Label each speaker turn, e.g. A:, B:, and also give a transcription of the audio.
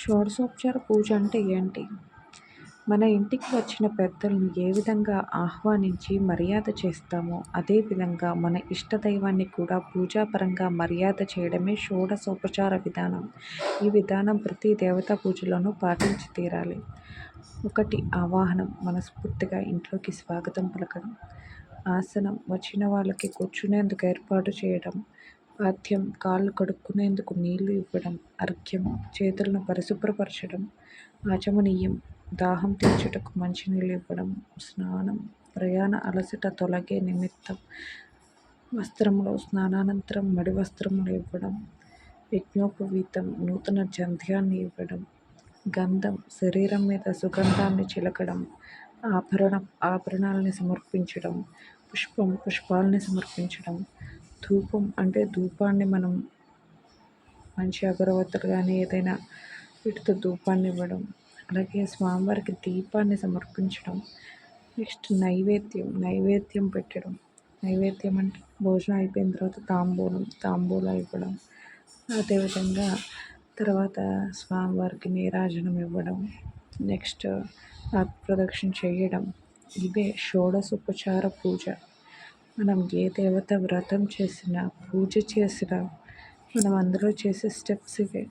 A: షోడశోపచార పూజ అంటే ఏంటి? మన ఇంటికి వచ్చిన పెద్దలను ఏ విధంగా ఆహ్వానించి మర్యాద చేస్తామో, అదేవిధంగా మన ఇష్టదైవాన్ని కూడా పూజాపరంగా మర్యాద చేయడమే షోడశోపచార విధానం. ఈ విధానం ప్రతి దేవతా పూజలోనూ పాటించి తీరాలి. 1. ఆవాహనం. మనస్ఫూర్తిగా ఇంట్లోకి స్వాగతం పలకడం. ఆసనం. వచ్చిన వాళ్ళకి కూర్చునేందుకు ఏర్పాటు చేయడం. పాద్యం. కాళ్ళు కడుక్కునేందుకు నీళ్లు ఇవ్వడం. అర్ఘ్యం. చేతులను పరిశుభ్రపరచడం. ఆచమనీయం. దాహం తీర్చుటకు మంచినీళ్ళు ఇవ్వడం. స్నానం. ప్రయాణ అలసట తొలగే నిమిత్తం. వస్త్రములు. స్నానానంతరం మడి వస్త్రములు ఇవ్వడం. యజ్ఞోపవీతం. నూతన జంధ్యాన్ని ఇవ్వడం. గంధం. శరీరం మీద సుగంధాన్ని చిలకడం. ఆభరణాలని సమర్పించడం. పుష్పం. పుష్పాలని సమర్పించడం. ధూపం అంటే ధూపాన్ని మనం మంచి అగరవత్తులు కానీ ఏదైనా వీటితో ధూపాన్ని ఇవ్వడం. అలాగే స్వామివారికి దీపాన్ని సమర్పించడం. నెక్స్ట్ నైవేద్యం పెట్టడం. నైవేద్యం అంటే భోజనం అయిపోయిన తర్వాత తాంబూలం ఇవ్వడం. అదేవిధంగా తర్వాత స్వామివారికి నీరాజనం ఇవ్వడం. నెక్స్ట్ ప్రదక్షిణ చేయడం. ఇవే షోడశోపచార పూజ. మనం ఏ దేవత వ్రతం చేసినా పూజ చేసినా మనం అందులో చేసే స్టెప్స్ ఇవే.